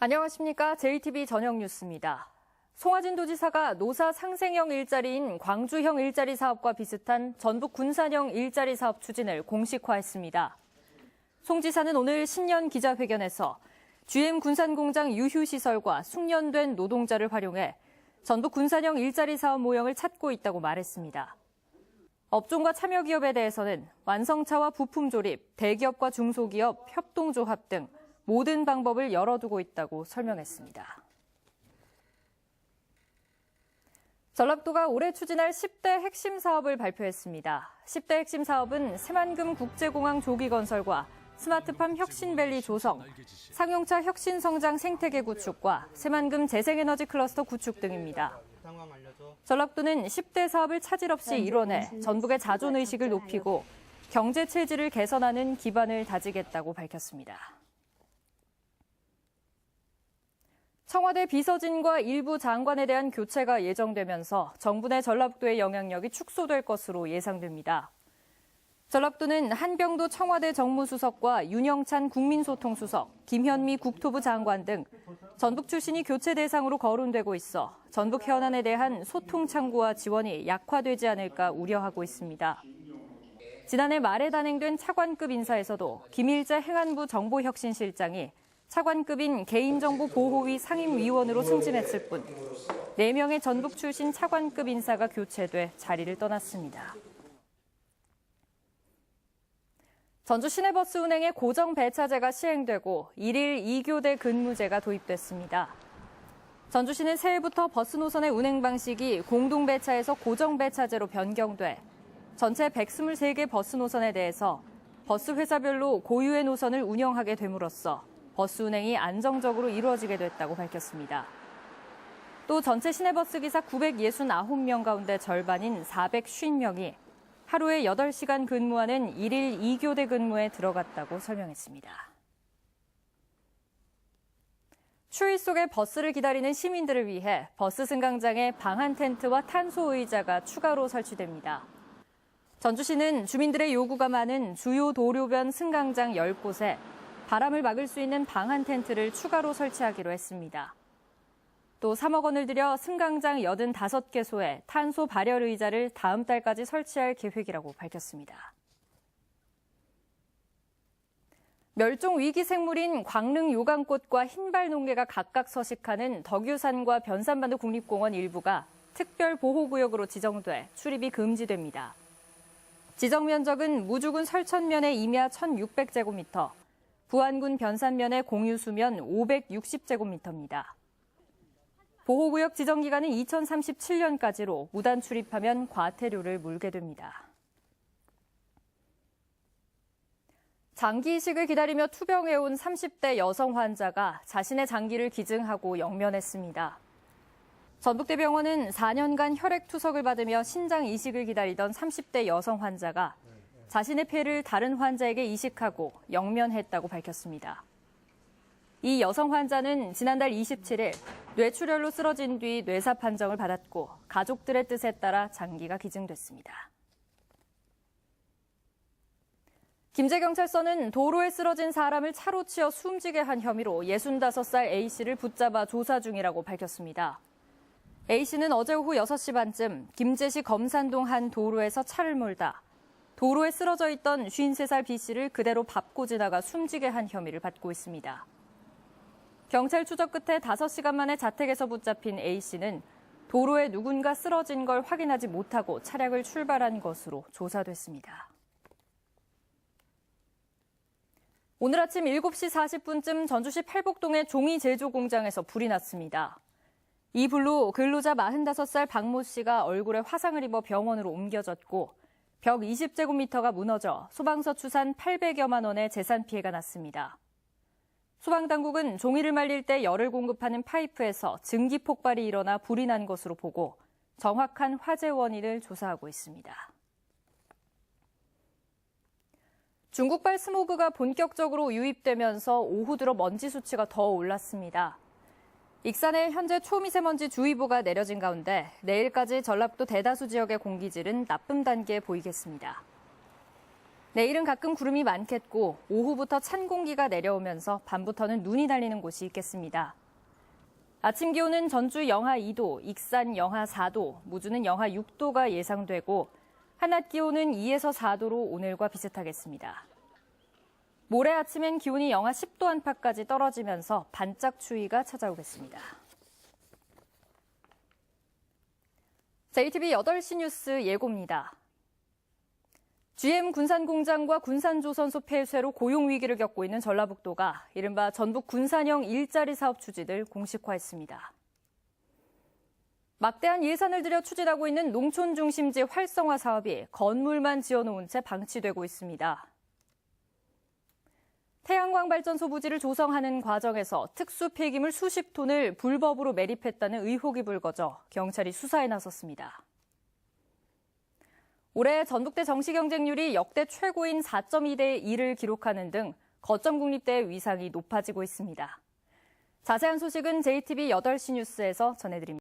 안녕하십니까. JTB 저녁 뉴스입니다. 송하진 도지사가 노사 상생형 일자리인 광주형 일자리 사업과 비슷한 전북 군산형 일자리 사업 추진을 공식화했습니다. 송 지사는 오늘 신년 기자회견에서 GM 군산공장 유휴시설과 숙련된 노동자를 활용해 전북 군산형 일자리 사업 모형을 찾고 있다고 말했습니다. 업종과 참여기업에 대해서는 완성차와 부품 조립, 대기업과 중소기업, 협동조합 등 모든 방법을 열어두고 있다고 설명했습니다. 전라북도가 올해 추진할 10대 핵심 사업을 발표했습니다. 10대 핵심 사업은 새만금 국제공항 조기 건설과 스마트팜 혁신밸리 조성, 상용차 혁신성장 생태계 구축과 새만금 재생에너지 클러스터 구축 등입니다. 전라북도는 10대 사업을 차질 없이 이뤄내 전북의 자존의식을 높이고 경제 체질을 개선하는 기반을 다지겠다고 밝혔습니다. 청와대 비서진과 일부 장관에 대한 교체가 예정되면서 정부 내 전라북도의 영향력이 축소될 것으로 예상됩니다. 전라북도는 한병도 청와대 정무수석과 윤영찬 국민소통수석, 김현미 국토부 장관 등 전북 출신이 교체 대상으로 거론되고 있어 전북 현안에 대한 소통 창구와 지원이 약화되지 않을까 우려하고 있습니다. 지난해 말에 단행된 차관급 인사에서도 김일재 행안부 정보혁신실장이 차관급인 개인정보보호위 상임위원으로 승진했을 뿐 4명의 전북 출신 차관급 인사가 교체돼 자리를 떠났습니다. 전주 시내버스 운행에 고정 배차제가 시행되고 1일 2교대 근무제가 도입됐습니다. 전주시는 새해부터 버스 노선의 운행 방식이 공동 배차에서 고정 배차제로 변경돼 전체 123개 버스 노선에 대해서 버스 회사별로 고유의 노선을 운영하게 됨으로써 버스 운행이 안정적으로 이루어지게 됐다고 밝혔습니다. 또 전체 시내버스 기사 969명 가운데 절반인 450명이 하루에 8시간 근무하는 1일 2교대 근무에 들어갔다고 설명했습니다. 추위 속에 버스를 기다리는 시민들을 위해 버스 승강장에 방한 텐트와 탄소 의자가 추가로 설치됩니다. 전주시는 주민들의 요구가 많은 주요 도로변 승강장 10곳에 바람을 막을 수 있는 방한 텐트를 추가로 설치하기로 했습니다. 또 3억 원을 들여 승강장 85개소에 탄소 발열 의자를 다음 달까지 설치할 계획이라고 밝혔습니다. 멸종 위기 생물인 광릉 요강꽃과 흰발 농개가 각각 서식하는 덕유산과 변산반도 국립공원 일부가 특별 보호구역으로 지정돼 출입이 금지됩니다. 지정 면적은 무주군 설천면의 임야 1,600제곱미터, 부안군 변산면의 공유수면 560제곱미터입니다. 보호구역 지정 기간은 2037년까지로 무단 출입하면 과태료를 물게 됩니다. 장기 이식을 기다리며 투병해온 30대 여성 환자가 자신의 장기를 기증하고 영면했습니다. 전북대병원은 4년간 혈액 투석을 받으며 신장 이식을 기다리던 30대 여성 환자가 자신의 폐를 다른 환자에게 이식하고 영면했다고 밝혔습니다. 이 여성 환자는 지난달 27일 뇌출혈로 쓰러진 뒤 뇌사 판정을 받았고 가족들의 뜻에 따라 장기가 기증됐습니다. 김제경찰서는 도로에 쓰러진 사람을 차로 치어 숨지게 한 혐의로 65살 A씨를 붙잡아 조사 중이라고 밝혔습니다. A씨는 어제 오후 6시 반쯤 김제시 검산동 한 도로에서 차를 몰다 도로에 쓰러져 있던 53살 B씨를 그대로 밟고 지나가 숨지게 한 혐의를 받고 있습니다. 경찰 추적 끝에 5시간 만에 자택에서 붙잡힌 A씨는 도로에 누군가 쓰러진 걸 확인하지 못하고 차량을 출발한 것으로 조사됐습니다. 오늘 아침 7시 40분쯤 전주시 팔복동의 종이 제조 공장에서 불이 났습니다. 이 불로 근로자 45살 박모 씨가 얼굴에 화상을 입어 병원으로 옮겨졌고 벽 20제곱미터가 무너져 소방서 추산 800여만 원의 재산 피해가 났습니다. 소방당국은 종이를 말릴 때 열을 공급하는 파이프에서 증기 폭발이 일어나 불이 난 것으로 보고 정확한 화재 원인을 조사하고 있습니다. 중국발 스모그가 본격적으로 유입되면서 오후 들어 먼지 수치가 더 올랐습니다. 익산에 현재 초미세먼지 주의보가 내려진 가운데 내일까지 전라북도 대다수 지역의 공기질은 나쁨 단계에 보이겠습니다. 내일은 가끔 구름이 많겠고 오후부터 찬 공기가 내려오면서 밤부터는 눈이 달리는 곳이 있겠습니다. 아침 기온은 전주 영하 2도, 익산 영하 4도, 무주는 영하 6도가 예상되고 한낮 기온은 2에서 4도로 오늘과 비슷하겠습니다. 모레 아침엔 기온이 영하 10도 안팎까지 떨어지면서 반짝 추위가 찾아오겠습니다. JTBC 8시 뉴스 예고입니다. GM 군산공장과 군산조선소 폐쇄로 고용 위기를 겪고 있는 전라북도가 이른바 전북 군산형 일자리 사업 추진을 공식화했습니다. 막대한 예산을 들여 추진하고 있는 농촌 중심지 활성화 사업이 건물만 지어놓은 채 방치되고 있습니다. 태양광 발전소 부지를 조성하는 과정에서 특수 폐기물 수십 톤을 불법으로 매립했다는 의혹이 불거져 경찰이 수사에 나섰습니다. 올해 전북대 정시 경쟁률이 역대 최고인 4.2대 1을 기록하는 등 거점 국립대의 위상이 높아지고 있습니다. 자세한 소식은 JTBC 8시 뉴스에서 전해드립니다.